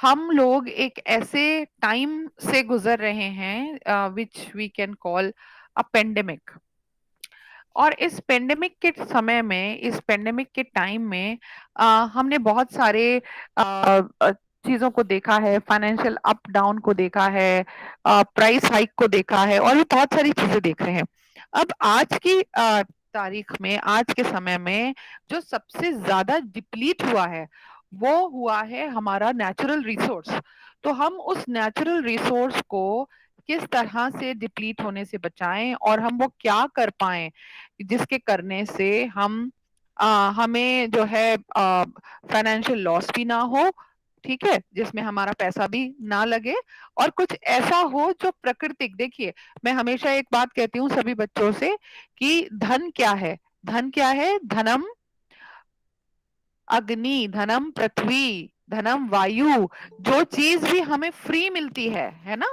हम लोग एक ऐसे टाइम से गुजर रहे हैं which we can call a pandemic. और इस पेंडेमिक के समय में, इस पेंडेमिक के टाइम में हमने बहुत सारे चीजों को देखा है, फाइनेंशियल अप डाउन को देखा है, प्राइस हाइक को देखा है, और भी बहुत सारी चीजें देख रहे हैं। अब आज की तारीख में, आज के समय में जो सबसे ज्यादा डिप्लीट हुआ है वो हुआ है हमारा नेचुरल रिसोर्स। तो हम उस नेचुरल रिसोर्स को किस तरह से डिप्लीट होने से बचाएं और हम वो क्या कर पाएं जिसके करने से हमें जो है फाइनेंशियल लॉस भी ना हो, ठीक है, जिसमें हमारा पैसा भी ना लगे, और कुछ ऐसा हो जो प्राकृतिक। देखिए, मैं हमेशा एक बात कहती हूँ सभी बच्चों से कि धन क्या है? धन क्या है? धनम अग्नि, धनम पृथ्वी, धनम वायु। जो चीज भी हमें फ्री मिलती है ना,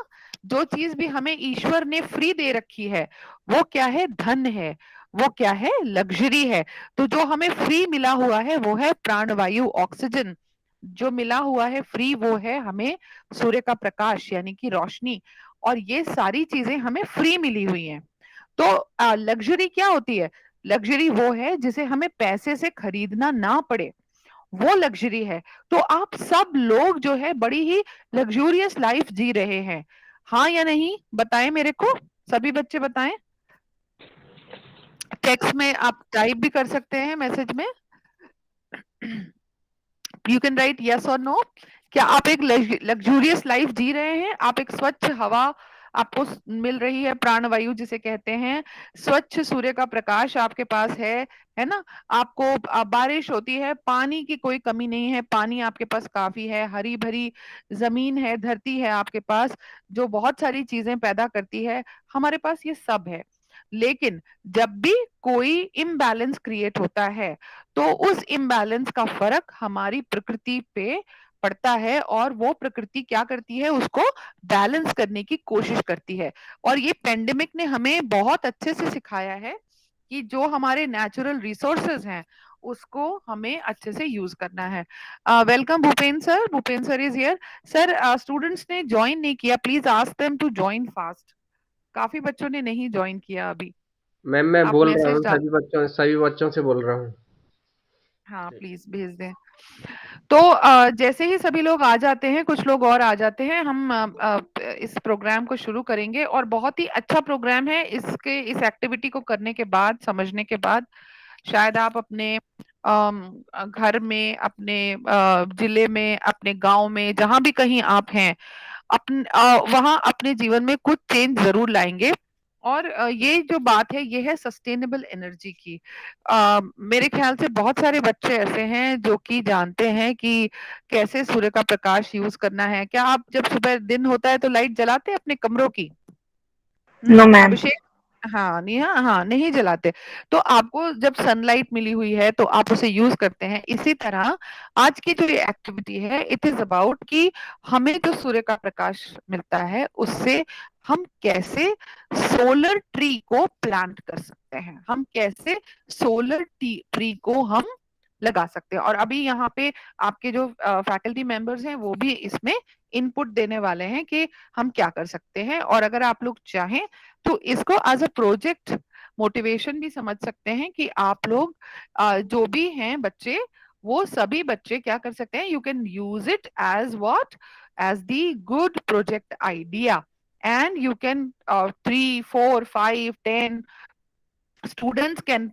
जो चीज भी हमें ईश्वर ने फ्री दे रखी है, वो क्या है? धन है। वो क्या है? लग्जरी है। तो जो हमें फ्री मिला हुआ है वो है प्राणवायु, ऑक्सीजन। जो मिला हुआ है फ्री वो है हमें सूर्य का प्रकाश यानी कि रोशनी। और ये सारी चीजें हमें फ्री मिली हुई हैं। तो लग्जरी क्या होती है? लग्जरी वो है जिसे हमें पैसे से खरीदना ना पड़े, वो लग्जरी है। तो आप सब लोग जो है बड़ी ही लग्जूरियस लाइफ जी रहे हैं, हाँ या नहीं? बताएं मेरे को, सभी बच्चे बताएं। टेक्स्ट में आप टाइप भी कर सकते हैं, मैसेज में यू कैन राइट यस और नो। क्या आप एक लग्जूरियस लाइफ जी रहे हैं? आप एक स्वच्छ हवा आपको मिल रही है, प्राणवायु जिसे कहते हैं, स्वच्छ सूर्य का प्रकाश आपके पास है ना? आपको बारिश होती है, पानी की कोई कमी नहीं है, पानी आपके पास काफी है, हरी भरी जमीन है, धरती है आपके पास जो बहुत सारी चीजें पैदा करती है, हमारे पास ये सब है। लेकिन जब भी कोई इम्बैलेंस क्रिएट होता है तो उस इम्बैलेंस का फर्क हमारी प्रकृति पे पड़ता है, और वो प्रकृति क्या करती है? उसको बैलेंस करने की कोशिश करती है। और ये पेंडेमिक ने हमें बहुत अच्छे से सिखाया है कि जो हमारे नेचुरल रिसोर्सेज हैं उसको हमें अच्छे से यूज करना है। Welcome Bhupen sir, Bhupen sir is here. Sir, students ने ज्वाइन नहीं किया, please ask them to join fast. काफी बच्चों ने नहीं ज्वाइन किया अभी। मैम मैं आप बोल रहा मैसेज हूँ, डाल, सभी बच्चों से बोल रहा हूँ। हाँ प्लीज भेज दें। तो जैसे ही सभी लोग आ जाते हैं, कुछ लोग और आ जाते हैं, हम इस प्रोग्राम को शुरू करेंगे। और बहुत ही अच्छा प्रोग्राम है। इस एक्टिविटी को करने के बाद, समझने के बाद, शायद आप अपने घर में, अपने जिले में, अपने गांव में, जहां भी कहीं आप हैं, वहां अपने जीवन में कुछ चेंज जरूर लाएंगे। और ये जो बात है ये है सस्टेनेबल एनर्जी की। मेरे ख्याल से बहुत सारे बच्चे ऐसे हैं जो कि जानते हैं कि कैसे सूर्य का प्रकाश यूज करना है। क्या आप जब सुबह दिन होता है तो लाइट जलाते हैं अपने कमरों की? No ma'am. अभिषेक? हाँ, नहीं, हाँ हाँ, नहीं जलाते। तो आपको जब सनलाइट मिली हुई है तो आप उसे यूज करते हैं। इसी तरह आज की जो ये एक्टिविटी है, इट इज अबाउट कि हमें जो सूर्य का प्रकाश मिलता है उससे हम कैसे सोलर ट्री को प्लांट कर सकते हैं, हम कैसे सोलर ट्री को हम लगा सकते हैं। और अभी यहाँ पे आपके जो फैकल्टी मेंबर्स हैं वो भी इसमें इनपुट देने वाले हैं कि हम क्या कर सकते हैं। और अगर आप लोग चाहें तो इसको एज अ प्रोजेक्ट मोटिवेशन भी समझ सकते हैं कि आप लोग जो भी हैं बच्चे, वो सभी बच्चे क्या कर सकते हैं? You can use it as what, as the good project idea. And you can 3 4 5 10 students can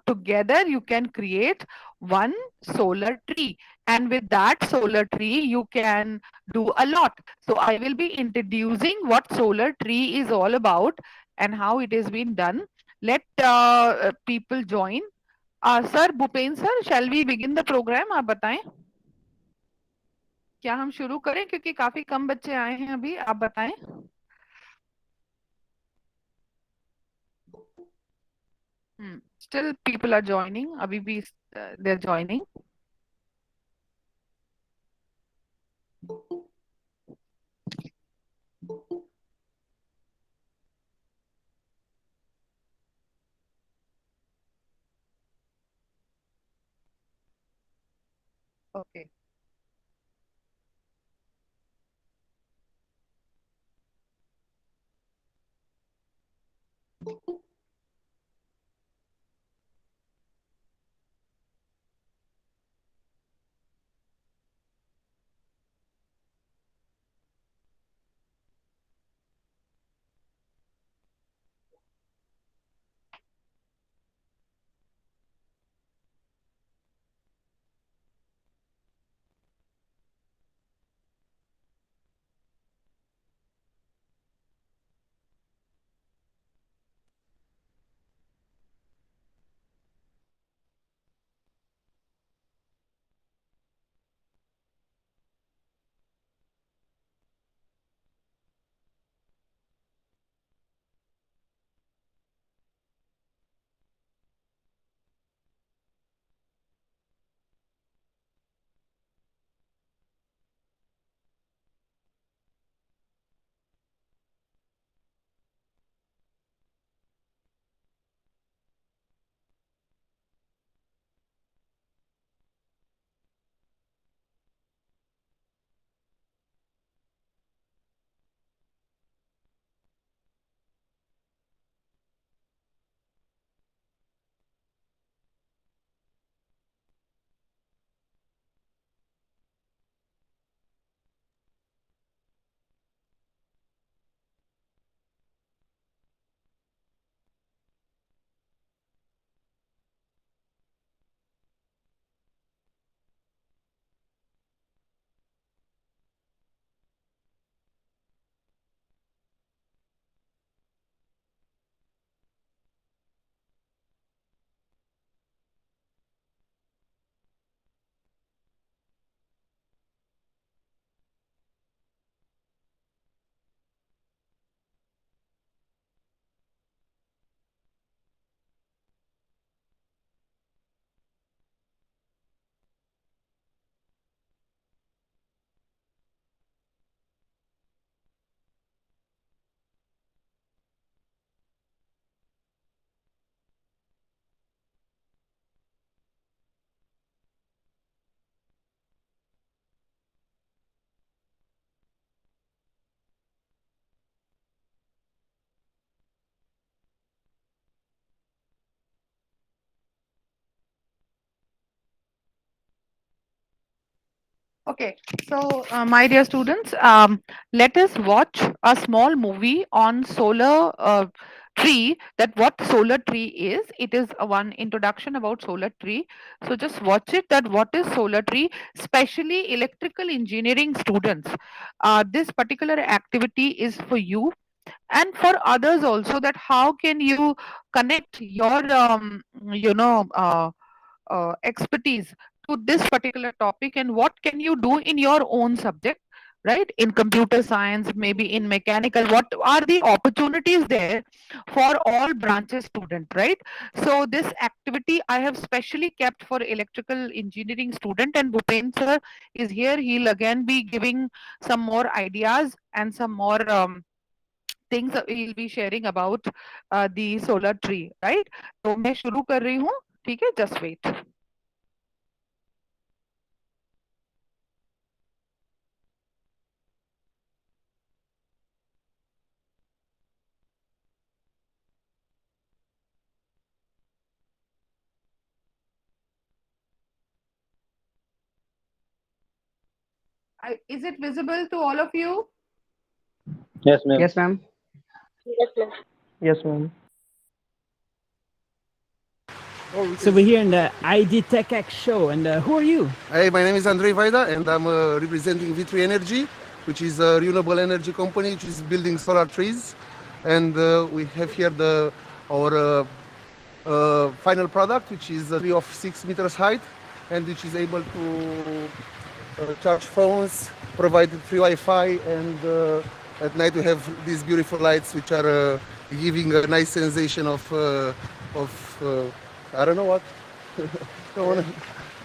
together you can create one solar tree, and with that solar tree you can do a lot. So I will be introducing what solar tree is all about and how it is being done. Let people join. Sir Bhupen sir, shall we begin the program? आप बताएं, क्या हम शुरू करें? क्योंकि काफी कम बच्चे आए हैं अभी, आप बताएं। Still people are joining, अभी भी they're joining. Okay. Okay, so my dear students, let us watch a small movie on solar tree. That what solar tree is. It is a one introduction about solar tree. So just watch it. That what is solar tree, especially electrical engineering students. This particular activity is for you and for others also. That how can you connect your expertise to this particular topic, and what can you do in your own subject, right? In computer science, maybe in mechanical, what are the opportunities there for all branches student, right? So this activity I have specially kept for electrical engineering student, and Bhupen sir is here. He'll again be giving some more ideas and some more things that he'll be sharing about the solar tree, right? तो मैं शुरू कर रही हूँ, ठीक है? Just wait. Is it visible to all of you? Yes, ma'am. Yes, ma'am. Yes, ma'am. So we're here in the ID Tech X show, and who are you? Hey, my name is Andrei Vaida, and I'm representing V3 Energy, which is a renewable energy company which is building solar trees. And we have here our final product, which is a tree of 6 meters height, and which is able to charge phones, provide free Wi-Fi, and at night we have these beautiful lights, which are giving a nice sensation of I don't know what. Don't wanna-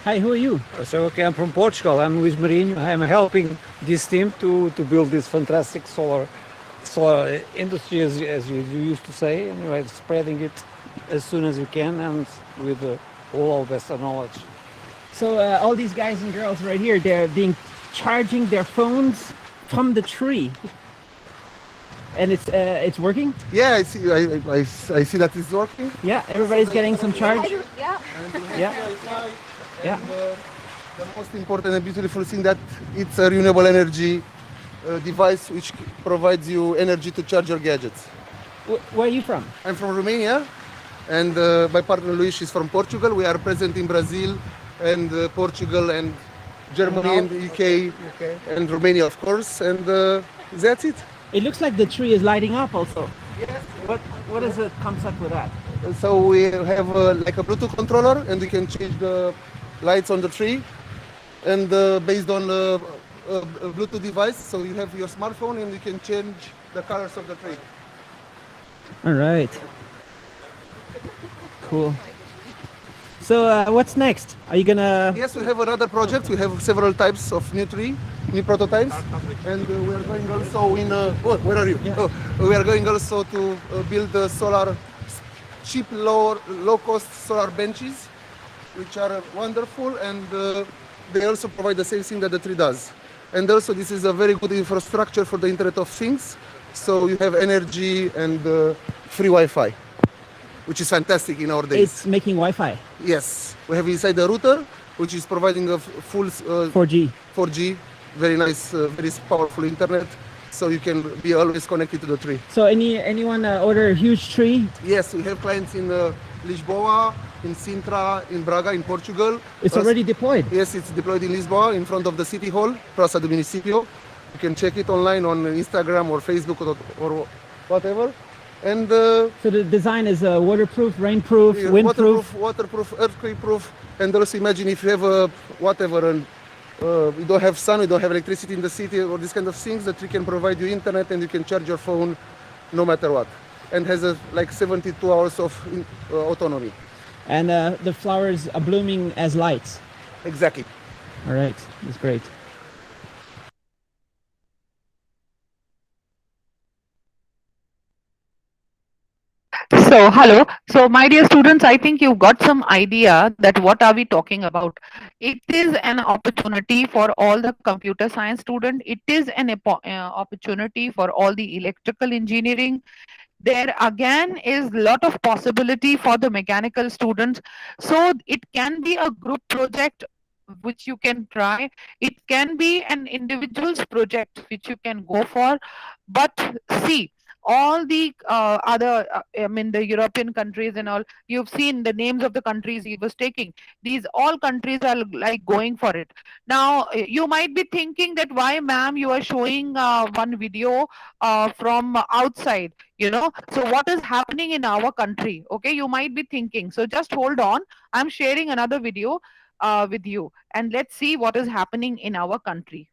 Hi, who are you? So, okay, I'm from Portugal. I'm with Marinho. I'm helping this team to build this fantastic solar industry, as you used to say, and we're spreading it as soon as we can and with all our best knowledge. So all these guys and girls right here, they're being charging their phones from the tree. And it's working? Yeah, I see. I see that it's working. Yeah, everybody's getting some charge. Yeah. Yeah. The most important and beautiful thing that it's a renewable energy device which provides you energy to charge your gadgets. Where are you from? I'm from Romania, and my partner Luis is from Portugal. We are present in Brazil and Portugal and Germany and the UK and Romania, of course. And that's it. It looks like the tree is lighting up also. Yes. What is the concept with that? So we have like a Bluetooth controller, and we can change the lights on the tree, and based on a Bluetooth device. So you have your smartphone, and you can change the colors of the tree. All right. Cool. So what's next? Are you gonna? Yes, we have another project. We have several types of new prototypes, and we are going also in. Where are you? Yeah. Oh, we are going also to build solar, cheap, low-cost solar benches, which are wonderful, and they also provide the same thing that the tree does. And also, this is a very good infrastructure for the Internet of Things. So you have energy and free Wi-Fi, which is fantastic in our days. It's making Wi-Fi. Yes, we have inside the router, which is providing a full 4G. 4G, very nice, very powerful internet, so you can be always connected to the tree. So anyone order a huge tree? Yes, we have clients in Lisboa, in Sintra, in Braga, in Portugal. It's already deployed. Yes, it's deployed in Lisboa, in front of the city hall, Praça do Município. You can check it online on Instagram or Facebook or whatever. And So the design is waterproof, rainproof, windproof. waterproof, earthquake-proof. And also imagine if you have whatever, and you don't have sun, you don't have electricity in the city, or this kind of things, the tree can provide you internet, and you can charge your phone no matter what. And has like 72 hours of autonomy. And the flowers are blooming as lights. Exactly. All right, that's great. So, hello. So, my dear students, I think you've got some idea that what are we talking about. It is an opportunity for all the computer science student. It is an opportunity for all the electrical engineering. There again is lot of possibility for the mechanical students. So, it can be a group project which you can try. It can be an individual's project which you can go for. But see, all the other I mean the European countries and all, you've seen the names of the countries he was taking. These all countries are like going for it. Now you might be thinking that why ma'am you are showing one video from outside, you know, so what is happening in our country? Okay, you might be thinking, so just hold on, I'm sharing another video with you, and let's see what is happening in our country.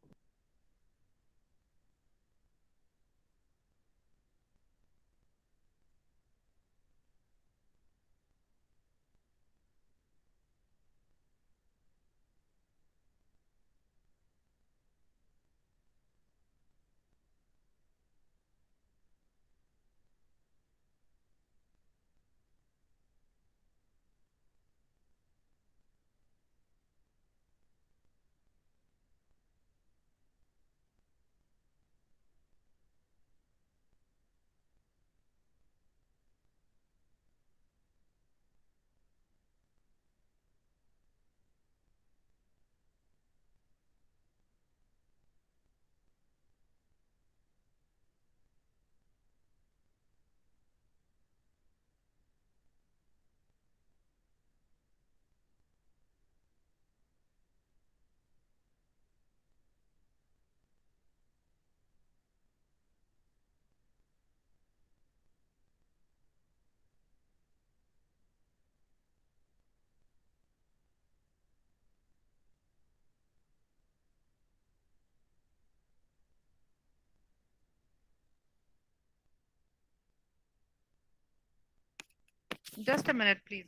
Just a minute, please.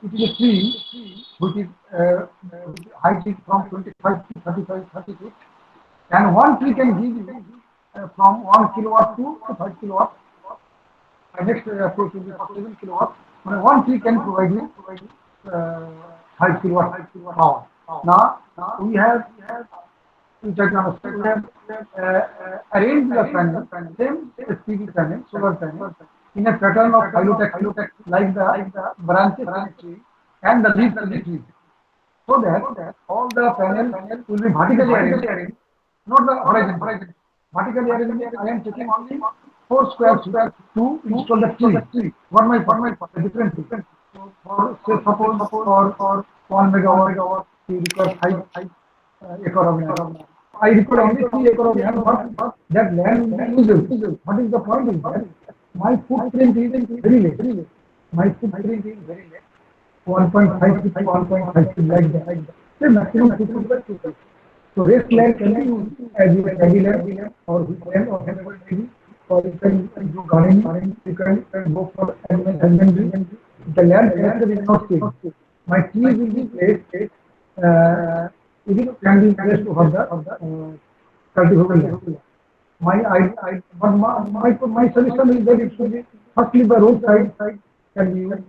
it is a tree which is height is from 25 to 35, 30 feet, and one tree can give you from 1 kilowatt to 5 kilowatt. Next approach will be for 7 kilowatts. One tree can provide you 5 kilowatt power. Now we have arranged the panel, same PV panel, solar panel, in a pattern of phyllotex, like the branches of the tree and the leaves of the tree, so that all the panels will be vertically arranged, not the horizontal. Vertically arranged, I am taking only 4 square feet to install the tree. One by different tree. So for say suppose for 1 megawatt, we require 5 acre of land. I require only 3 acre of land, but that land will be usable. What is the point is that my footprint is very less. My footprint is very less. 1.5 to 1.5 like that. The maximum footprint is 2. So rest land can be used as your heavy land or wheat land or whatever it may be, or you can do gardening, you can go for animal husbandry. The land character is not changed. My trees will be placed, it can be placed over the cultivable land. My solution is that it should be firstly the roadside can be used,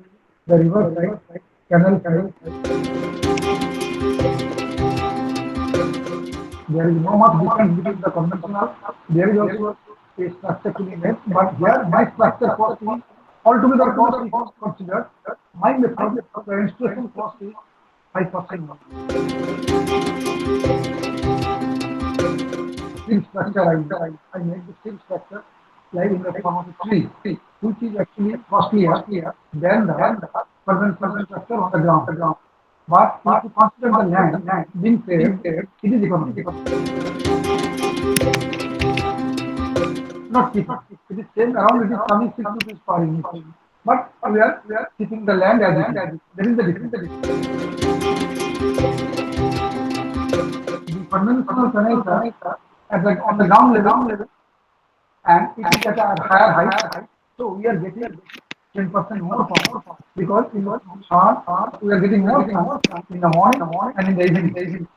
the river side, canal side. There is no much difference between the conventional. There is also a structure to be made, but here my structure cost is altogether cost is considered. My method, the installation cost is 5% more. Steel structure I make the steel structure like in the form of a tree, which is actually costlier than the conventional structure on the ground. But if you consider the land being paid, it is economic. Not cheap. It is same around, it is coming 6 rupees per unit. But we are keeping the land as it is. There is the difference. The conventional panels are on the ground level, and it is at a higher height. So we are getting 10% more power because in the we are getting more sun in the morning and in the evening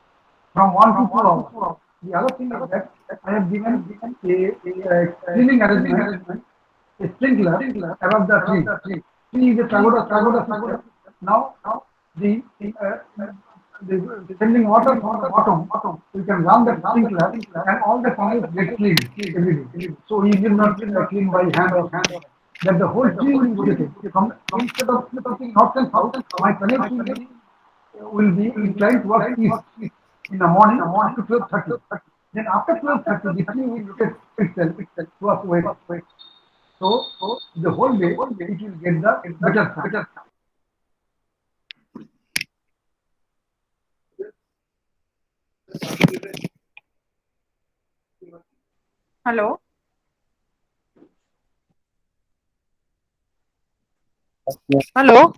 from 1 to 2 hours. The other thing is that I have given a cleaning arrangement, a sprinkler above the tree. Tree is a pagoda system. Now the sending water from the bottom, we can run the sprinkler and all the panels get cleaned every day. So we will not clean by hand. That the whole tree will be rotated. Instead of putting north and south, my panels will be inclined towards east in the morning up to 12:30. Then after 12:30, the tree will rotate itself towards west. So the whole day it will get the better sun. Hello. Hello.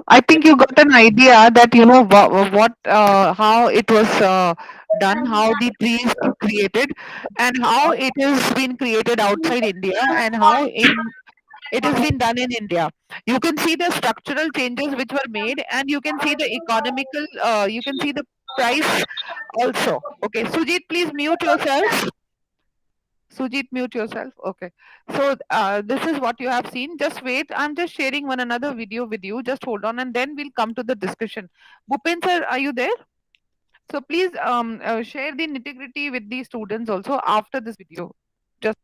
I think you got an idea that how it was done, how the tree is created, and how it has been created outside India, and how it has been done in India. You can see the structural changes which were made, and you can see the economical. You can see the price also. Okay, Sujit, please mute yourself. Sujit, mute yourself. Okay. So this is what you have seen. Just wait. I'm just sharing one another video with you. Just hold on, and then we'll come to the discussion. Bhupen sir, are you there? So please share the nitty-gritty with the students also after this video. Just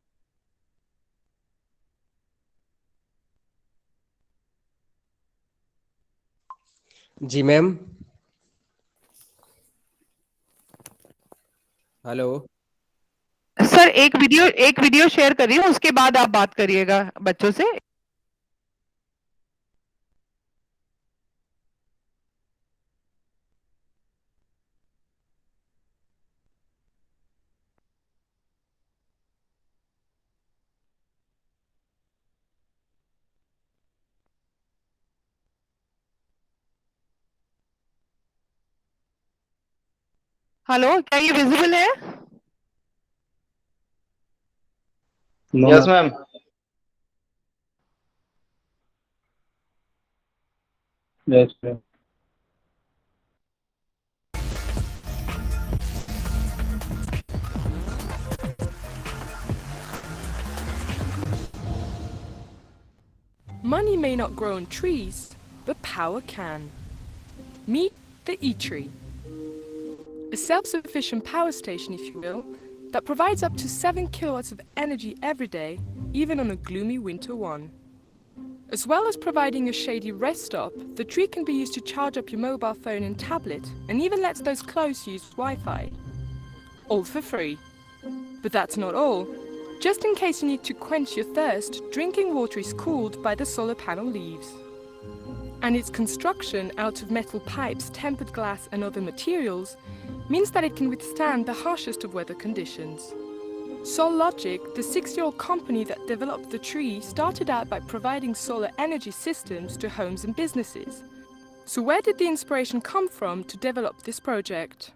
जी ma'am. Hello sir एक video share करिए, उसके बाद आप बात करिएगा बच्चों से। हेलो, क्या ये विजिबल है? Yes, ma'am. Yes, sir. Money may not grow on trees, but power can. Meet the E-Tree, a self-sufficient power station, if you will, that provides up to 7 kilowatts of energy every day, even on a gloomy winter one. As well as providing a shady rest stop, the tree can be used to charge up your mobile phone and tablet, and even lets those close use Wi-Fi. All for free. But that's not all. Just in case you need to quench your thirst, drinking water is cooled by the solar panel leaves. And its construction out of metal pipes, tempered glass and other materials means that it can withstand the harshest of weather conditions. SolLogic, the 6-year-old company that developed the tree, started out by providing solar energy systems to homes and businesses. So where did the inspiration come from to develop this project?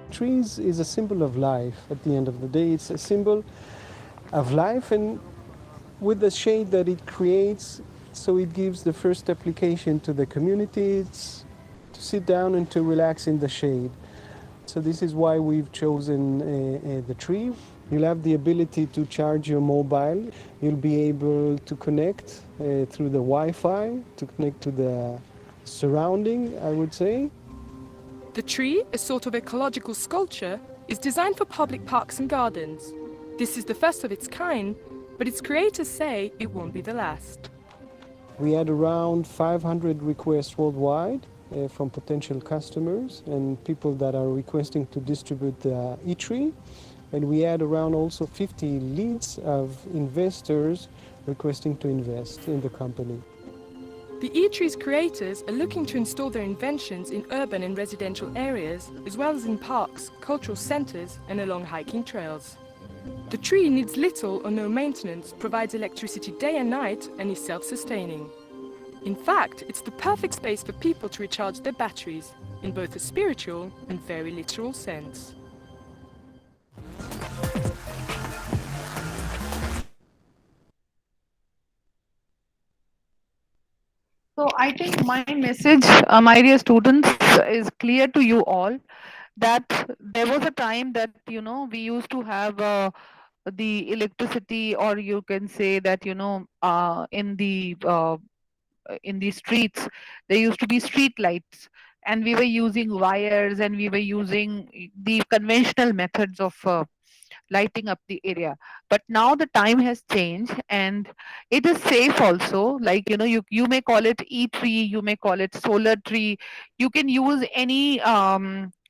Trees is a symbol of life. At the end of the day, it's a symbol of life, and with the shade that it creates, so it gives the first application to the community. It's to sit down and to relax in the shade. So this is why we've chosen the tree. You'll have the ability to charge your mobile. You'll be able to connect through the Wi-Fi, to connect to the surrounding, I would say. The tree, a sort of ecological sculpture, is designed for public parks and gardens. This is the first of its kind, but its creators say it won't be the last. We had around 500 requests worldwide from potential customers and people that are requesting to distribute the E-Tree. And we had around also 50 leads of investors requesting to invest in the company. The E-Tree's creators are looking to install their inventions in urban and residential areas, as well as in parks, cultural centers, and along hiking trails. The tree needs little or no maintenance, provides electricity day and night, and is self-sustaining. In fact, it's the perfect space for people to recharge their batteries, in both a spiritual and very literal sense. So I think my message, my dear students, is clear to you all that there was a time that, we used to have the electricity, or you can say that, in the streets, there used to be street lights, and we were using wires, and we were using the conventional methods of lighting up the area. But now the time has changed, and it is safe also. Like, you may call it E-Tree, you may call it solar tree, you can use any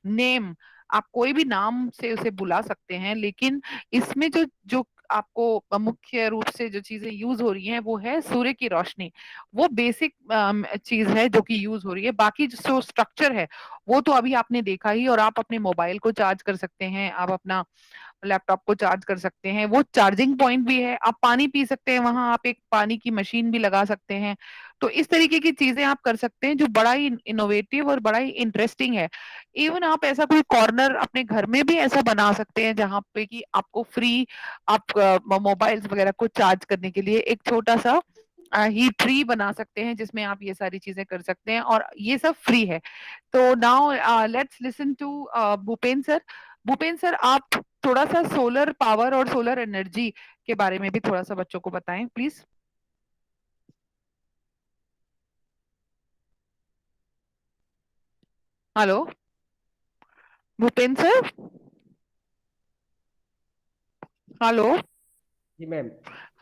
name, आप कोई भी नाम से उसे बुला सकते हैं, लेकिन इसमें जो जो आपको मुख्य रूप से जो चीजें यूज हो रही हैं वो है सूर्य की रोशनी। वो बेसिक चीज है जो कि यूज हो रही है। बाकी जो स्ट्रक्चर है वो तो अभी आपने देखा ही, और आप अपने मोबाइल को चार्ज कर सकते हैं, आप अपना लैपटॉप को चार्ज कर सकते हैं, वो चार्जिंग पॉइंट भी है, आप पानी पी सकते हैं, वहां आप एक पानी की मशीन भी लगा सकते हैं। तो इस तरीके की चीजें आप कर सकते हैं जो बड़ा ही इनोवेटिव और बड़ा ही इंटरेस्टिंग है। इवन आप ऐसा कोई कॉर्नर अपने घर में भी ऐसा बना सकते हैं जहां पे कि आपको फ्री आप मोबाइल्स वगैरह को चार्ज करने के लिए एक छोटा सा ही ट्री बना सकते हैं जिसमें आप ये सारी चीजें कर सकते हैं, और ये सब फ्री है। तो now let's listen to Bhupen sir. Bhupen sir, आप थोड़ा सा सोलर पावर और सोलर एनर्जी के बारे में भी थोड़ा सा बच्चों को बताएं please. Hello Bhupen sir, hello. जी मैम।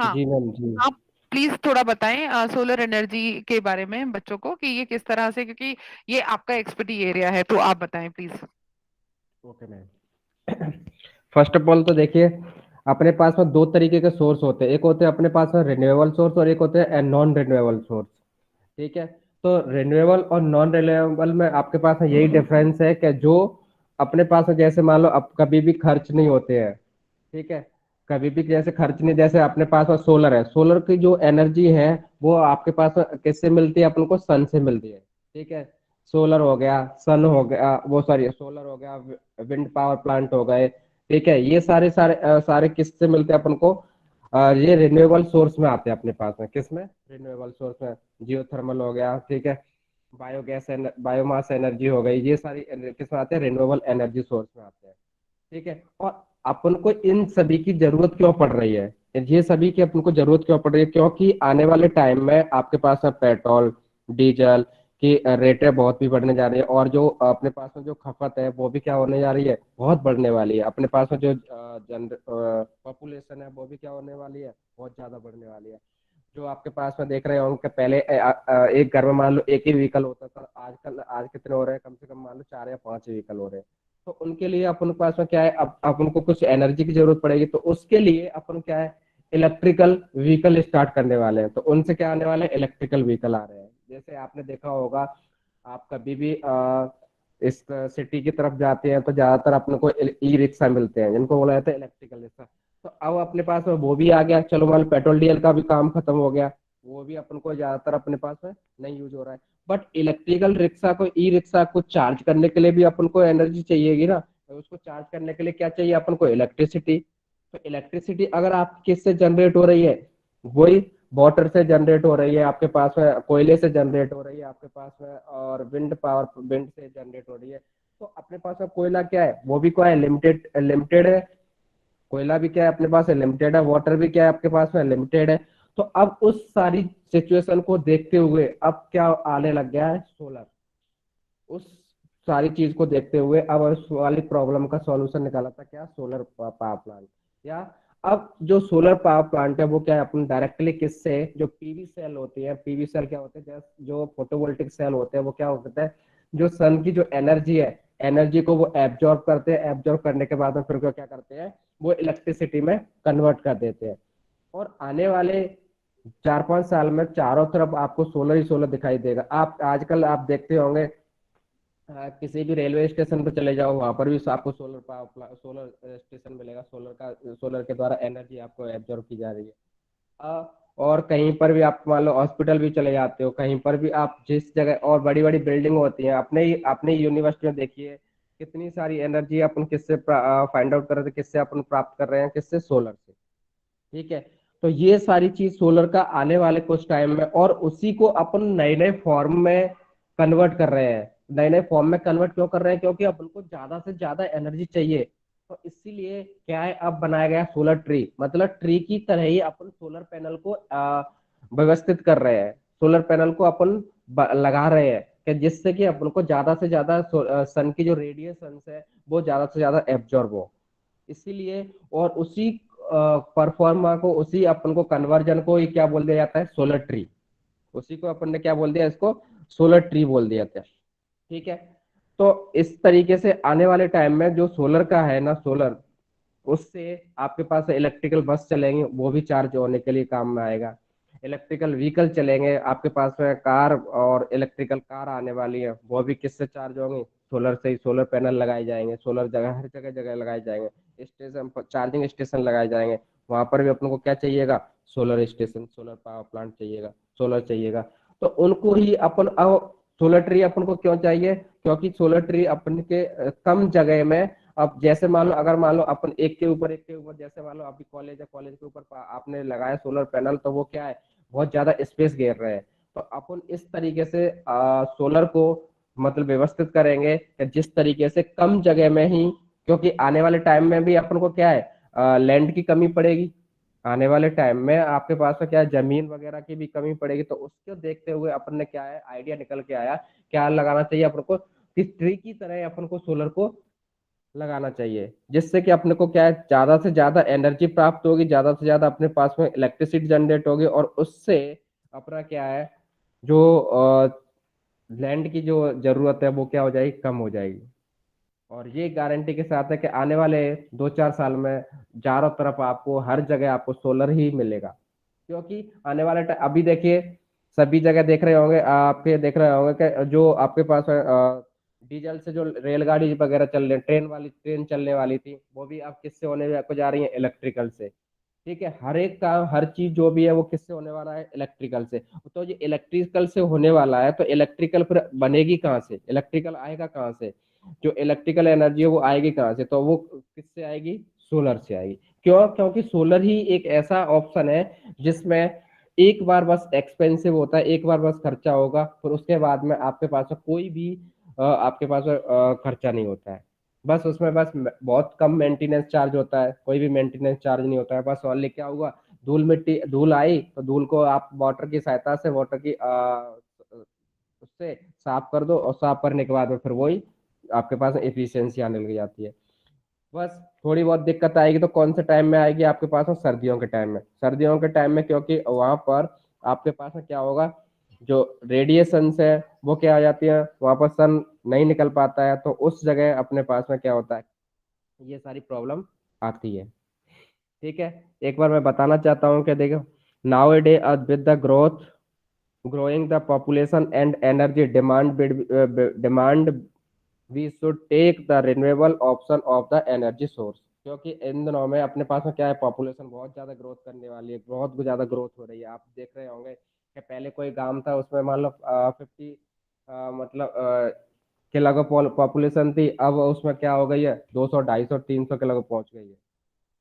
हाँ, जी मैम जी। आप प्लीज थोड़ा बताएं सोलर एनर्जी के बारे में बच्चों को कि ये किस तरह से, क्योंकि ये आपका एक्सपर्टी एरिया है, तो आप बताएं please. Okay ma'am. First of all तो देखिए, अपने पास में दो तरीके के सोर्स होते हैं। एक होते हैं अपने पास में रिन्यूएबल सोर्स और एक होते हैं नॉन रिन्यूएबल सोर्स। ठीक है, तो रिन्यूएबल और नॉन रिन्यूएबल में आपके पास में यही डिफरेंस है कि जो अपने पास में, जैसे मान लो अब कभी भी खर्च नहीं होते हैं। ठीक है, कभी भी जैसे खर्च नहीं, जैसे अपने पास में सोलर है, सोलर की जो एनर्जी है वो आपके पास किससे मिलती है? अपन को सन से मिलती है। ठीक है, सोलर हो गया, सन हो गया, वो सॉरी सोलर हो गया, विंड पावर प्लांट हो गए। ठीक है, ये सारे सारे किससे मिलते हैं अपन को? ये रिन्यूएबल सोर्स में आते हैं अपने पास में। किस में? रिन्यूएबल सोर्स में। जियोथर्मल हो गया, ठीक है, बायोगैस बायोमास एनर्जी हो गई, ये सारी किस में आते हैं? रिन्यूएबल एनर्जी सोर्स में आते हैं, ठीक है। और अपन को इन सभी की जरूरत क्यों पड़ रही है? ये सभी की अपन को जरूरत क्यों पड़ रही है? क्योंकि आने वाले टाइम में आपके पास में पेट्रोल डीजल की रेटें बहुत भी बढ़ने जा रही है, और जो अपने पास में जो खपत है वो भी क्या होने जा रही है? बहुत बढ़ने वाली है। अपने पास में जो पॉपुलेशन है वो भी क्या होने वाली है? बहुत ज्यादा बढ़ने वाली है। जो आपके पास में देख रहे होंगे पहले एक घर में मान लो एक ही व्हीकल होता था, आजकल आज कितने हो रहे हैं? कम से कम मान लो 4 या 5 व्हीकल हो रहे हैं। तो उनके लिए अपन के पास में क्या है? अब अपन को कुछ एनर्जी की जरूरत पड़ेगी, तो उसके लिए अपन क्या है? इलेक्ट्रिकल व्हीकल स्टार्ट करने वाले हैं। तो उनसे क्या आने वाले हैं? इलेक्ट्रिकल व्हीकल आ रहे हैं। जैसे आपने देखा होगा, आप कभी भी इस सिटी की तरफ जाते हैं तो ज्यादातर अपने को ई रिक्शा मिलते हैं, जिनको बोला जाता है इलेक्ट्रिकल रिक्शा। तो अब अपने पास में वो भी आ गया। चलो मान लो पेट्रोल डीजल का भी काम खत्म हो गया, वो भी अपन को ज्यादातर अपने पास में नहीं यूज हो रहा है। बट इलेक्ट्रिकल रिक्शा को, ई रिक्शा को चार्ज करने के लिए भी अपन को एनर्जी चाहिएगी ना। तो उसको चार्ज करने के लिए क्या चाहिए अपन को? इलेक्ट्रिसिटी। तो इलेक्ट्रिसिटी अगर आप किससे जनरेट हो रही है? वही वाटर से जनरेट हो रही है आपके पास में, कोयले से जनरेट हो रही है आपके पास में, और विंड पावर, विंड से जनरेट हो रही है। तो अपने पास में कोयला क्या है? वो भी क्या है? लिमिटेड है। कोयला भी क्या है अपने पास है? लिमिटेड है। वाटर भी क्या है आपके पास में? लिमिटेड है। तो अब उस सारी सिचुएशन को देखते हुए अब क्या आने लग गया है? सोलर। उस सारी चीज को देखते हुए अब उस वाली प्रॉब्लम का सॉल्यूशन निकाला था क्या? Solar power plant. या अब जो सोलर पावर प्लांट है वो क्या है? अपन डायरेक्टली किससे, जो पीवी सेल होती है, पीवी सेल क्या होते हैं? जो फोटोवोल्टिक सेल होते हैं वो क्या होते हैं? जो सन की जो एनर्जी है, एनर्जी को वो एब्जॉर्ब करते हैं। एब्जॉर्ब करने के बाद में फिर क्या करते हैं? वो इलेक्ट्रिसिटी में कन्वर्ट कर देते हैं। और आने वाले 4-5 साल में चारों तरफ आपको सोलर ही सोलर दिखाई देगा। आप आजकल आप देखते होंगे किसी भी रेलवे स्टेशन पर चले जाओ, वहां पर भी आपको सोलर स्टेशन मिलेगा। सोलर के द्वारा एनर्जी आपको एब्जॉर्ब की जा रही है। और कहीं पर भी आप मान लो हॉस्पिटल भी चले जाते हो, कहीं पर भी आप जिस जगह, और बड़ी बड़ी बिल्डिंग होती हैं, अपने यूनिवर्सिटी में देखिए कितनी सारी एनर्जी अपन किससे फाइंड आउट कर रहे थे, किससे अपन प्राप्त कर रहे हैं? किससे? सोलर से, ठीक है। तो ये सारी चीज सोलर का आने वाले कुछ टाइम में, और उसी को अपन नए नए फॉर्म में कन्वर्ट कर रहे हैं। नए नए फॉर्म में कन्वर्ट क्यों कर रहे हैं? क्योंकि अपन को ज्यादा से ज्यादा एनर्जी चाहिए। तो इसीलिए क्या है, अब बनाया गया सोलर ट्री। मतलब ट्री की तरह ही अपन सोलर पैनल को व्यवस्थित कर रहे हैं। सोलर पैनल को अपन लगा रहे हैं कि जिससे कि अपन को ज्यादा से ज्यादा सन की जो रेडिएशन है वो ज्यादा से ज्यादा एब्जॉर्ब हो। इसीलिए और उसी परफॉर्मा को, उसी अपन को कन्वर्जन को ही क्या बोल दिया जाता है? Solar tree. उसी को अपन ने क्या बोल दिया? इसको सोलर ट्री बोल दिया था, ठीक है। तो इस तरीके से आने वाले टाइम में जो सोलर का है ना, सोलर, उससे आपके पास इलेक्ट्रिकल बस चलेंगे, वो भी चार्ज होने के लिए काम में आएगा। इलेक्ट्रिकल व्हीकल चलेंगे आपके पास में, कार और इलेक्ट्रिकल कार आने वाली है, वो भी किससे चार्ज होंगे? सोलर से ही। सोलर पैनल लगाए जाएंगे, सोलर जगह हर जगह जगह लगाए जाएंगे। स्टेशन, चार्जिंग स्टेशन लगाए जाएंगे, वहां पर भी अपन को क्या चाहिएगा? Solar station, solar power plant चाहिएगा, सोलर चाहिएगा। तो उनको ही अपन, अब सोलर ट्री अपन को क्यों चाहिए? क्योंकि सोलर ट्री अपन के कम जगह में, अब जैसे मान लो, अगर मान लो अपन एक के ऊपर, जैसे मान लो अभी कॉलेज है, कॉलेज के ऊपर आपने लगाया सोलर पैनल, तो वो क्या है? बहुत ज्यादा स्पेस घेर रहे हैं। तो अपन इस तरीके से सोलर को मतलब व्यवस्थित करेंगे कि जिस तरीके से कम जगह में ही, क्योंकि आने वाले टाइम में भी अपन को क्या है? लैंड की कमी पड़ेगी। आने वाले टाइम में आपके पास में क्या है? जमीन वगैरह की भी कमी पड़ेगी। तो उसको देखते हुए अपन ने क्या है, आइडिया निकल के आया, क्या लगाना चाहिए अपन को? इस ट्री की तरह अपन को सोलर को लगाना चाहिए, जिससे कि अपने को क्या है? ज्यादा से ज्यादा एनर्जी प्राप्त होगी, ज्यादा से ज्यादा अपने पास में इलेक्ट्रिसिटी जनरेट होगी, और उससे अपना क्या है, जो लैंड की जो जरूरत है वो क्या हो जाएगी? कम हो जाएगी। और ये गारंटी के साथ है कि आने वाले 2-4 साल में चारों तरफ आपको, हर जगह आपको सोलर ही मिलेगा। क्योंकि आने वाले अभी देखिए सभी जगह देख रहे होंगे, आपके देख रहे होंगे कि जो आपके पास डीजल से जो रेलगाड़ी वगैरह चल रही, ट्रेन चलने वाली थी, वो भी अब किससे होने को जा रही है? इलेक्ट्रिकल से, ठीक है। हर एक काम, हर चीज जो भी है वो किससे होने वाला है? इलेक्ट्रिकल से। तो ये इलेक्ट्रिकल से होने वाला है, तो इलेक्ट्रिकल फिर बनेगी कहाँ से? इलेक्ट्रिकल आएगा कहाँ से? जो इलेक्ट्रिकल एनर्जी है वो आएगी कहाँ से? तो वो किससे आएगी? सोलर से आएगी। क्यों? क्योंकि सोलर ही एक ऐसा ऑप्शन है जिसमें एक बार बस एक्सपेंसिव होता है, एक बार बस खर्चा होगा, फिर उसके बाद में आपके पास में कोई भी आपके पास खर्चा नहीं होता है। बस उसमें बस बहुत कम मेंटेनेंस चार्ज होता है, कोई भी मेंटेनेंस चार्ज नहीं होता है। बस ओनली क्या हुआ, धूल मिट्टी धूल आई तो धूल को आप वाटर की सहायता से वाटर की उससे साफ कर दो, और साफ करने के बाद में फिर वही आपके पास एफिशिएंसी आने लग जाती है। बस थोड़ी बहुत दिक्कत आएगी तो कौन से टाइम में आएगी आपके पास में? सर्दियों के टाइम में। सर्दियों के टाइम में क्योंकि वहां पर आपके पास में क्या होगा, जो रेडिएशन है वो क्या आ जाती है, वहां पर सन नहीं निकल पाता है, तो उस जगह अपने पास में क्या होता है, ये सारी प्रॉब्लम आती है। ठीक है, एक बार मैं बताना चाहता हूँ कि देखो, now a day with the growth growing the population and energy demand, we should take the renewable option of the energy source। क्योंकि इन दिनों में अपने पास में क्या है, पॉपुलेशन बहुत ज्यादा ग्रोथ करने वाली है, बहुत ज्यादा ग्रोथ हो रही है। आप देख रहे होंगे कि पहले कोई गांव था उसमें मान लो 50 मतलब के लगभग पॉपुलेशन थी, अब उसमें क्या हो गई है, 200 250 300 के लगभग पहुंच गई है।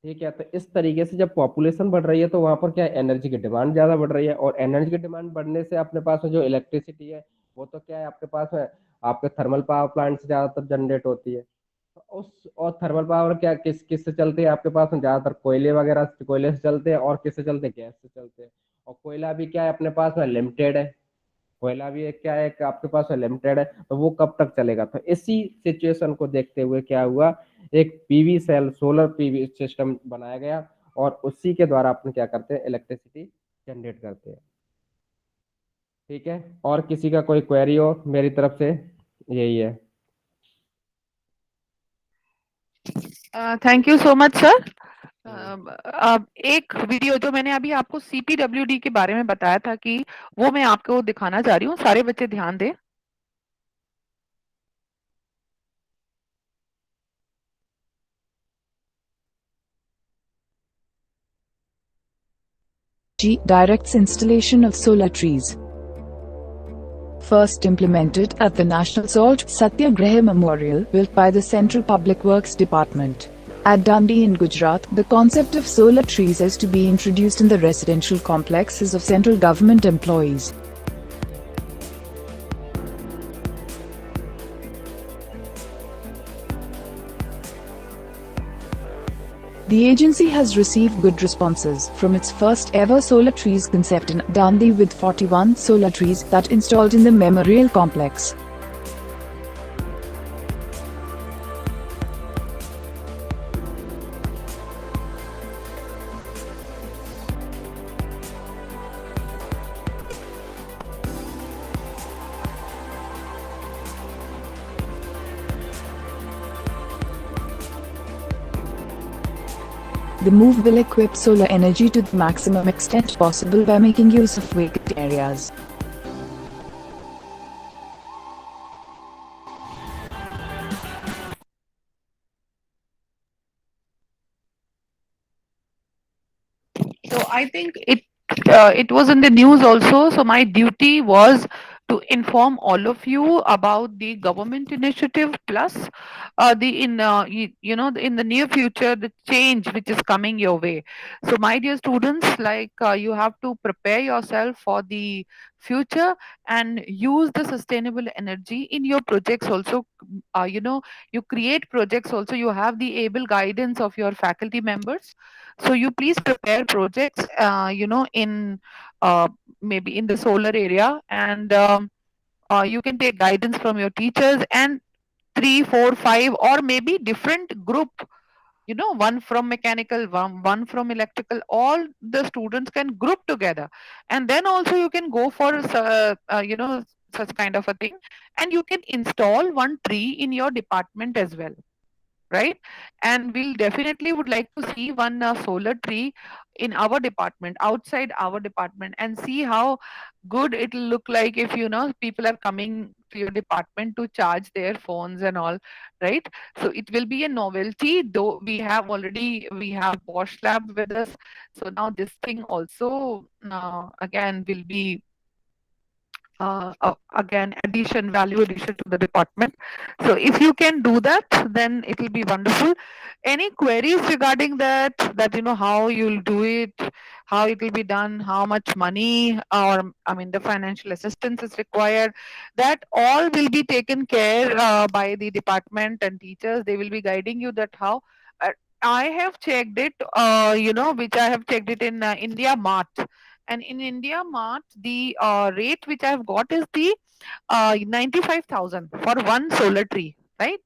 ठीक है, तो इस तरीके से जब पॉपुलेशन बढ़ रही है तो वहां पर क्या है, एनर्जी की डिमांड ज्यादा बढ़ रही है, और एनर्जी की डिमांड बढ़ने से अपने पास में जो इलेक्ट्रिसिटी है वो तो क्या है आपके पास में, आपके थर्मल पावर प्लांट से ज्यादातर जनरेट होती है। तो उस और थर्मल पावर क्या किस से चलती है आपके पास में, ज्यादातर कोयले वगैरह कोयले से चलते हैं, और किससे चलते हैं, गैस से चलते हैं। और कोयला भी क्या है अपने पास में, लिमिटेड है। कोयला भी एक क्या है कि आपके पास लिमिटेड है, तो वो कब तक चलेगा? तो इसी सिचुएशन को देखते हुए क्या हुआ, एक PV cell solar PV system बनाया गया, और उसी के द्वारा अपन क्या करते हैं, इलेक्ट्रिसिटी जनरेट करते हैं। ठीक है, और किसी का कोई क्वेरी हो मेरी तरफ से, यही है। Thank you so much sir. अब एक वीडियो जो मैंने अभी आपको CPWD के बारे में बताया था कि वो मैं आपको दिखाना चाह रही हूँ, सारे बच्चे ध्यान दें। Directs installation of solar trees. First implemented at the National Salt Satyagraha Memorial built by the Central Public Works Department. At Dundee in Gujarat, the concept of solar trees is to be introduced in the residential complexes of central government employees. The agency has received good responses from its first ever solar trees concept in Dundee, with 41 solar trees that installed in the memorial complex. The move will equip solar energy to the maximum extent possible by making use of vacant areas. So I think it was in the news also. So my duty was to inform all of you about the government initiative, plus in the near future the change which is coming your way. So my dear students, like you have to prepare yourself for the future and use the sustainable energy in your projects also. You create projects also, you have the able guidance of your faculty members, so you please prepare projects in maybe in the solar area, and you can take guidance from your teachers, and 3 4 5 or maybe different group, one from mechanical, one from electrical, all the students can group together, and then also you can go for such kind of a thing, and you can install one tree in your department as well, right? And we'll definitely would like to see one solar tree in our department, outside our department, and see how good it'll look like if people are coming to your department to charge their phones and all, right? So it will be a novelty, though we have Bosch Lab with us, so now this thing also again will be again value addition to the department. So if you can do that, then it will be wonderful. Any queries regarding that, how you'll do it, how it will be done, how much money, or I mean the financial assistance is required, that all will be taken care by the department and teachers. They will be guiding you that how. I have checked it, which I have checked it in India Mart. And in India Mart, the rate which I have got is the 95,000 for one solar tree, right?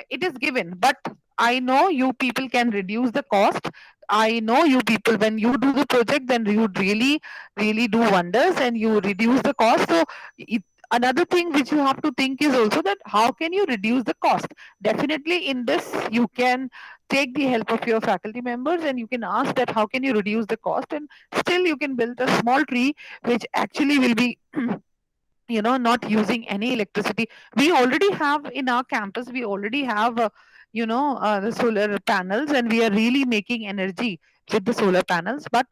It is given, but I know you people can reduce the cost. I know you people, when you do the project, then you really, really do wonders and you reduce the cost. So another thing which you have to think is also that how can you reduce the cost? Definitely in this, you can take the help of your faculty members and you can ask that how can you reduce the cost, and still you can build a small tree which actually will be not using any electricity. We already have in our campus, we already have the solar panels, and we are really making energy with the solar panels. But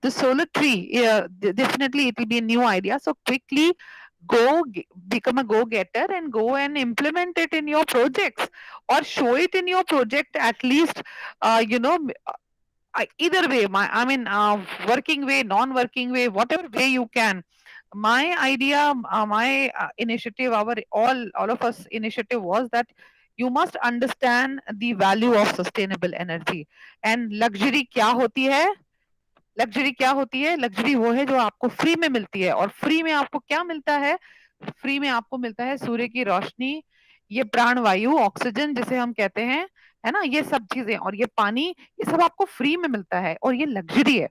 the solar tree, definitely it will be a new idea. So quickly become a go-getter and go and implement it in your projects, or show it in your project at least. Either way, working way, non-working way, whatever way you can. My idea, my initiative, our all of us initiative was that you must understand the value of sustainable energy. And luxury क्या होती है? Luxury क्या होती है? Luxury वो है जो आपको फ्री में मिलती है। और फ्री में आपको क्या मिलता है? फ्री में आपको मिलता है सूर्य की रोशनी, ये प्राण वायु, ऑक्सीजन जिसे हम कहते हैं, है ना, ये सब चीजें, और ये पानी, ये सब आपको फ्री में मिलता है और ये लग्जरी है।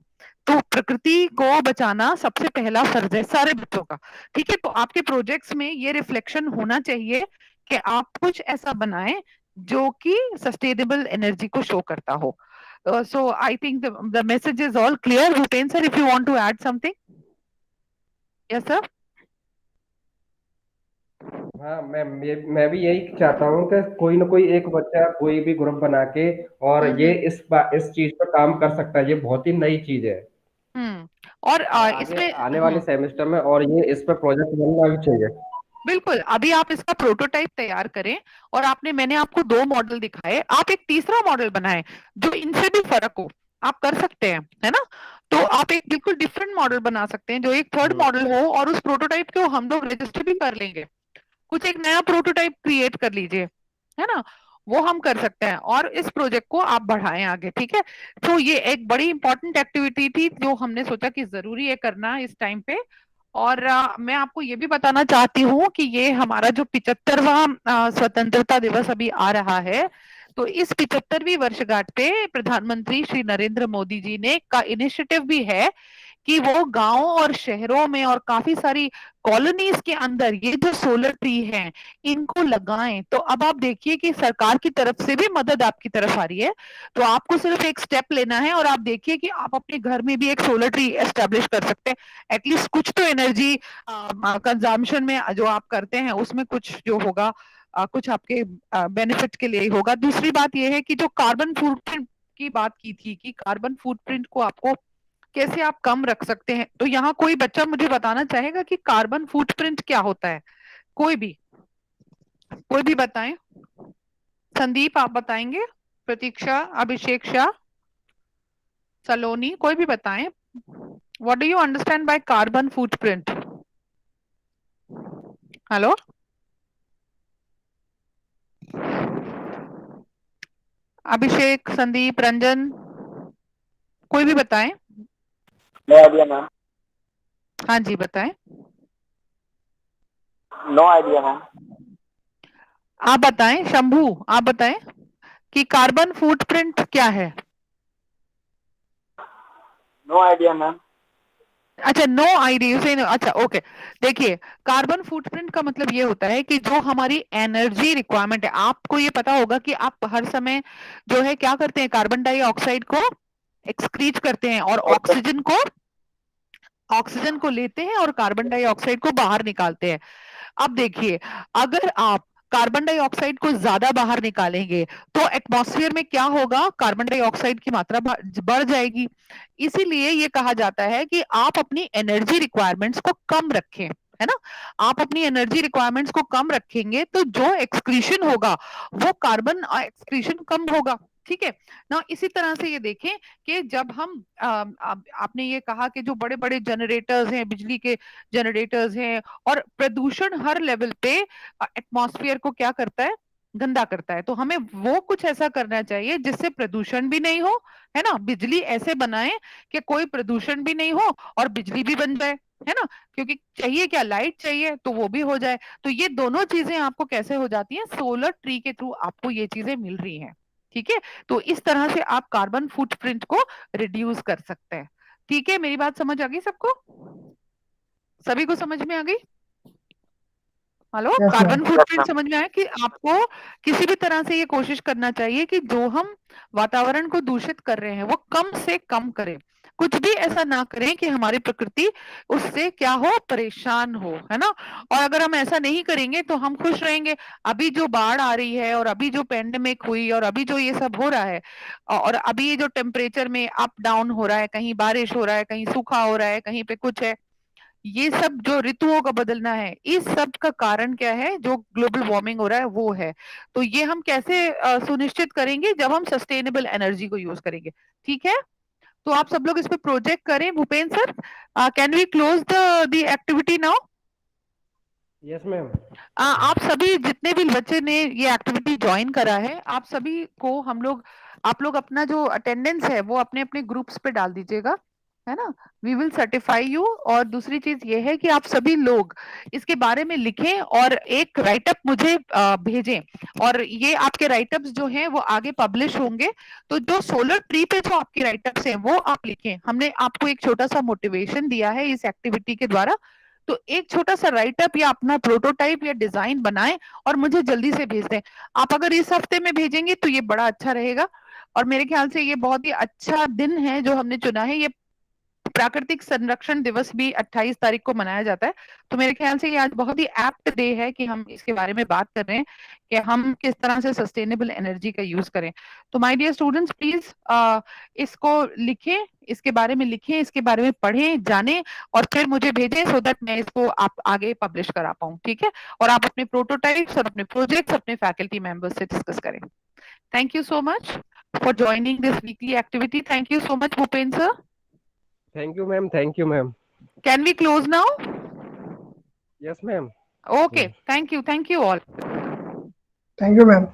तो प्रकृति को बचाना सबसे पहला फर्ज है सारे बच्चों का। ठीक है, तो आपके प्रोजेक्ट्स में ये रिफ्लेक्शन होना चाहिए कि आप कुछ ऐसा बनाएं जो कि सस्टेनेबल एनर्जी को शो करता हो। So I think the message is all clear. Bhupen sir, if you want to add something. Yes sir. हाँ मैं भी यही चाहता हूँ कि कोई ना कोई एक बच्चा कोई भी ग्रुप बना के और ये इस चीज पर काम कर सकता है। ये बहुत ही नई चीज है। और इसमें आने वाले सेमेस्टर में और ये इस पर प्रोजेक्ट बनना भी चाहिए। बिल्कुल, अभी आप इसका प्रोटोटाइप तैयार करें, और मैंने आपको 2 मॉडल दिखाए, आप एक तीसरा मॉडल बनाएं जो इनसे भी फर्क हो। आप कर सकते हैं, है ना? तो आप एक बिल्कुल डिफरेंट मॉडल बना सकते हैं जो एक थर्ड मॉडल हो, और उस प्रोटोटाइप को हम लोग रजिस्टर भी कर लेंगे। कुछ एक नया प्रोटोटाइप क्रिएट कर लीजिए, है ना, वो हम कर सकते हैं, और इस प्रोजेक्ट को आप बढ़ाएं आगे। ठीक है, तो ये एक बड़ी इंपॉर्टेंट एक्टिविटी थी जो हमने सोचा कि जरूरी है करना इस टाइम पे। और मैं आपको ये भी बताना चाहती हूँ कि ये हमारा जो 75वां स्वतंत्रता दिवस अभी आ रहा है, तो इस 75वीं वर्षगांठ पे प्रधानमंत्री श्री नरेंद्र मोदी जी ने का इनिशिएटिव भी है कि वो गांवों और शहरों में और काफी सारी कॉलोनीज के अंदर ये जो सोलर ट्री हैं इनको लगाएं। तो अब आप देखिए कि सरकार की तरफ से भी मदद आपकी तरफ आ रही है, तो आपको सिर्फ एक स्टेप लेना है और आप देखिए कि आप अपने घर में भी एक सोलर ट्री एस्टेब्लिश कर सकते हैं। एटलीस्ट कुछ तो एनर्जी कंजम्पशन में जो आप करते हैं उसमें कुछ जो होगा कुछ आपके बेनिफिट के लिए ही होगा। दूसरी बात यह है कि जो कार्बन फुटप्रिंट की बात की थी कि कार्बन फुटप्रिंट को आपको कैसे आप कम रख सकते हैं, तो यहाँ कोई बच्चा मुझे बताना चाहेगा कि कार्बन फुटप्रिंट क्या होता है? कोई भी बताएं। संदीप आप बताएंगे? प्रतीक्षा, अभिषेक शाह, सलोनी, कोई भी बताएं। What do you understand by carbon footprint? Hello, Abhishek, Sandeep, Ranjan, कोई भी बताएं। No idea ma'am. हाँ जी बताएं। No idea ma'am. आप बताएं। शंभू आप बताएं कि कार्बन फुटप्रिंट क्या है? No idea ma'am. अच्छा, नो आइडिया से, अच्छा ओके। देखिए, कार्बन फुटप्रिंट का मतलब ये होता है कि जो हमारी एनर्जी रिक्वायरमेंट है, आपको ये पता होगा कि आप हर समय जो है क्या करते हैं, कार्बन डाइऑक्साइड को एक्सक्रीट करते हैं और ऑक्सीजन को लेते हैं और कार्बन डाइऑक्साइड को बाहर निकालते हैं। अब देखिए, अगर आप कार्बन डाइऑक्साइड को ज्यादा बाहर निकालेंगे तो एटमॉस्फेयर में क्या होगा, कार्बन डाइऑक्साइड की मात्रा बढ़ जाएगी। इसीलिए ये कहा जाता है कि आप अपनी एनर्जी रिक्वायरमेंट्स को कम रखें। है ना। आप अपनी एनर्जी रिक्वायरमेंट्स को कम रखेंगे तो जो एक्सक्रीशन होगा वो कार्बन एक्सक्रीशन कम होगा, ठीक है ना। इसी तरह से ये देखें कि जब हम आपने ये कहा कि जो बड़े बड़े जनरेटर्स हैं, बिजली के जनरेटर्स हैं, और प्रदूषण हर लेवल पे एटमॉस्फेयर को क्या करता है, गंदा करता है। तो हमें वो कुछ ऐसा करना चाहिए जिससे प्रदूषण भी नहीं हो, है ना। बिजली ऐसे बनाए कि कोई प्रदूषण भी नहीं हो और बिजली भी बन जाए, है ना। क्योंकि चाहिए क्या, लाइट चाहिए तो वो भी हो जाए। तो ये दोनों चीजें आपको कैसे हो जाती हैं, सोलर ट्री के थ्रू आपको ये चीजें मिल रही हैं, ठीक है। तो इस तरह से आप कार्बन फुटप्रिंट को रिड्यूस कर सकते हैं, ठीक है। मेरी बात समझ आ गई सबको, सभी को समझ में आ गई? हेलो, कार्बन फुटप्रिंट समझ में आया कि आपको किसी भी तरह से ये कोशिश करना चाहिए कि जो हम वातावरण को दूषित कर रहे हैं वो कम से कम करें। कुछ भी ऐसा ना करें कि हमारी प्रकृति उससे क्या हो, परेशान हो, है ना। और अगर हम ऐसा नहीं करेंगे तो हम खुश रहेंगे। अभी जो बाढ़ आ रही है और अभी जो पेंडेमिक हुई और अभी जो ये सब हो रहा है, और अभी ये जो टेम्परेचर में अप डाउन हो रहा है, कहीं बारिश हो रहा है, कहीं सूखा हो रहा है, कहीं पे कुछ है, ये सब जो ऋतुओं का बदलना है, इस सब का कारण क्या है, जो ग्लोबल वार्मिंग हो रहा है वो है। तो ये हम कैसे सुनिश्चित करेंगे, जब हम सस्टेनेबल एनर्जी को यूज करेंगे, ठीक है। तो आप सब लोग इस पे प्रोजेक्ट करें। Bhupendra sir, can we close the activity now? Yes ma'am. आप सभी जितने भी बच्चे ने ये एक्टिविटी ज्वाइन करा है, आप सभी को आप लोग अपना जो अटेंडेंस है वो अपने अपने ग्रुप्स पे डाल दीजिएगा, है ना। We will certify you. और दूसरी चीज ये है कि आप सभी लोग इसके बारे में लिखें और एक राइटअप मुझे भेजें, और ये आपके राइटअप्स जो हैं वो आगे पब्लिश होंगे। तो जो सोलर ट्री पे जो आपके राइटअप्स हैं वो आप लिखें। हमने आपको एक छोटा सा मोटिवेशन दिया है इस एक्टिविटी के द्वारा। तो एक छोटा सा राइटअप या अपना प्रोटोटाइप या डिजाइन बनाएं और मुझे जल्दी से भेज दें। आप अगर इस हफ्ते में भेजेंगे तो ये बड़ा अच्छा रहेगा। और मेरे ख्याल से ये बहुत ही अच्छा दिन है जो हमने चुना है। ये प्राकृतिक संरक्षण दिवस भी 28 तारीख को मनाया जाता है। तो मेरे ख्याल से ये आज बहुत ही एप्ट डे है कि हम इसके बारे में बात कर रहे हैं कि हम किस तरह से सस्टेनेबल एनर्जी का यूज करें। तो माय डियर स्टूडेंट्स, प्लीज इसको लिखें, इसके बारे में लिखें, इसके बारे में पढ़ें, जानें और फिर मुझे भेजें, सो दैट मैं इसको आप आगे पब्लिश करा पाऊं, ठीक है। और आप अपने प्रोटोटाइप्स और अपने प्रोजेक्ट्स अपने फैकल्टी मेंबर्स से डिस्कस करें। Thank you so much for joining this weekly activity. Thank you so much Bhupendra sir. Thank you ma'am, thank you ma'am. Can we close now? Yes ma'am. Okay, thank you all. Thank you, ma'am.